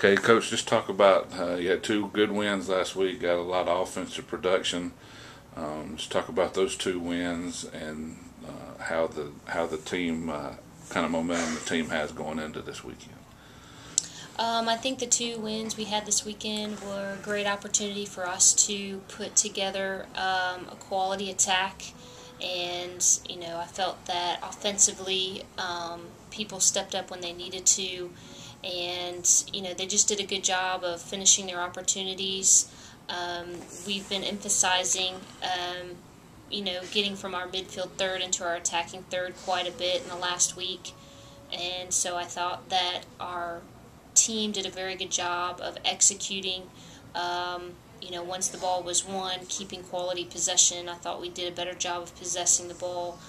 Okay, Coach, just talk about you had two good wins last week, got a lot of offensive production. Just talk about those two wins and how the team kind of momentum the team has going into this weekend. I think the two wins we had this weekend were a great opportunity for us to put together a quality attack. And, I felt that offensively people stepped up when they needed to. And, they just did a good job of finishing their opportunities. We've been emphasizing, getting from our midfield third into our attacking third quite a bit in the last week. And so I thought that our team did a very good job of executing, once the ball was won, keeping quality possession. I thought we did a better job of possessing the ball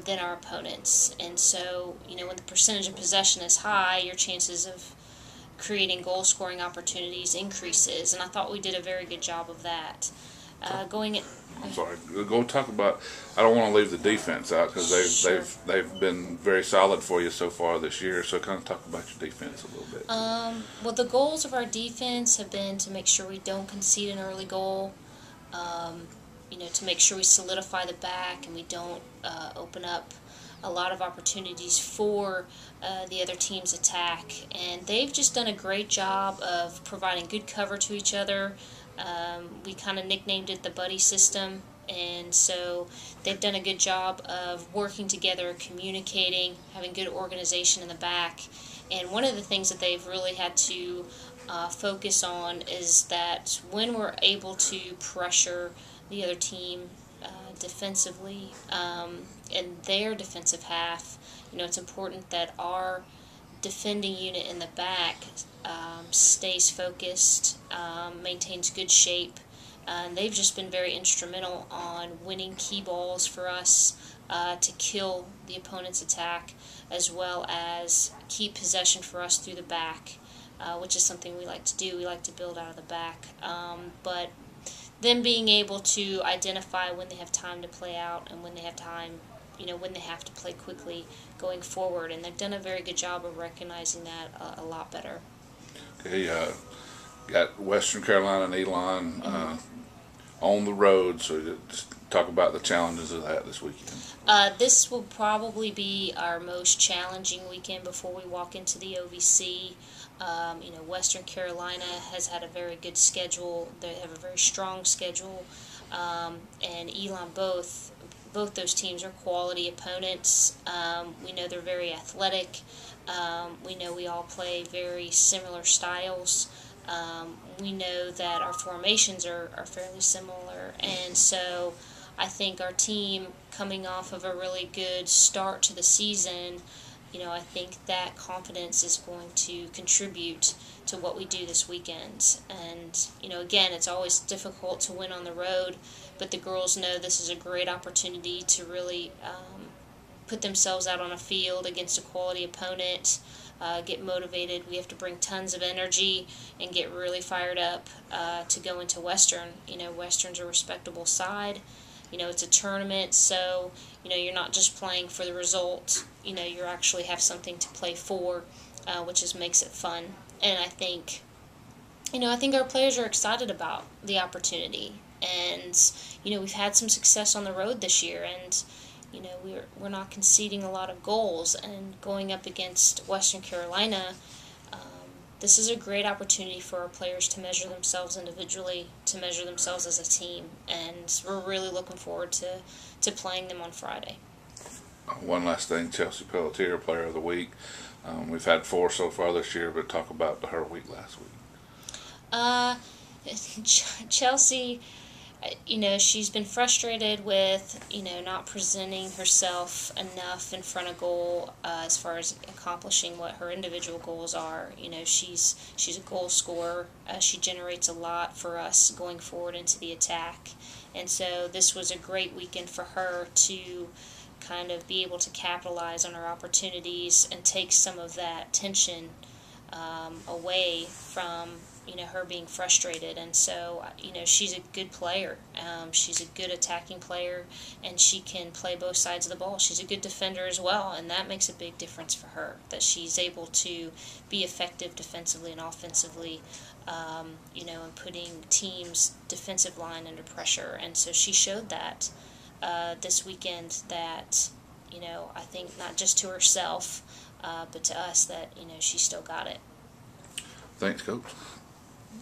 than our opponents. And so, when the percentage of possession is high, your chances of creating goal-scoring opportunities increases. And I thought we did a very good job of that. I'm sorry. Go talk about. I don't want to leave the defense out because they've been very solid for you so far this year. So kind of talk about your defense a little bit. Well, the goals of our defense have been to make sure we don't concede an early goal. To make sure we solidify the back and we don't open up a lot of opportunities for the other team's attack. And they've just done a great job of providing good cover to each other. We kind of nicknamed it the buddy system, and so they've done a good job of working together, communicating, having good organization in the back. And one of the things that they've really had to focus on is that when we're able to pressure the other team defensively in their defensive half, it's important that our defending unit in the back stays focused, maintains good shape. They've just been very instrumental on winning key balls for us to kill the opponent's attack, as well as keep possession for us through the back, which is something we like to do. We like to build out of the back. But them being able to identify when they have time to play out and when they have time, when they have to play quickly going forward. And they've done a very good job of recognizing that a lot better. Okay, got Western Carolina and Elon on the road, so just talk about the challenges of that this weekend. This will probably be our most challenging weekend before we walk into the OVC. Western Carolina has had a very good schedule. They have a very strong schedule, and Elon both those teams are quality opponents. We know they're very athletic. We know we all play very similar styles. We know that our formations are fairly similar. And so I think our team, coming off of a really good start to the season, I think that confidence is going to contribute to what we do this weekend. And, again, it's always difficult to win on the road, but the girls know this is a great opportunity to really put themselves out on a field against a quality opponent, get motivated. We have to bring tons of energy and get really fired up to go into Western. Western's a respectable side. It's a tournament, so, you're not just playing for the result. You actually have something to play for, which just makes it fun. And I think our players are excited about the opportunity. And, we've had some success on the road this year, and, we're not conceding a lot of goals. And going up against Western Carolina, this is a great opportunity for our players to measure themselves individually, to measure themselves as a team, and we're really looking forward to playing them on Friday. One last thing, Chelsea Pelletier, Player of the Week. We've had 4 so far this year, but talk about her week last week. Chelsea, she's been frustrated with, not presenting herself enough in front of goal as far as accomplishing what her individual goals are. She's a goal scorer. She generates a lot for us going forward into the attack. And so this was a great weekend for her to kind of be able to capitalize on her opportunities and take some of that tension away from her being frustrated. And so, she's a good player. She's a good attacking player, and she can play both sides of the ball. She's a good defender as well, and that makes a big difference for her, that she's able to be effective defensively and offensively, and putting teams' defensive line under pressure. And so she showed that this weekend, that, I think not just to herself, but to us, that, she still got it. Thanks, Coach.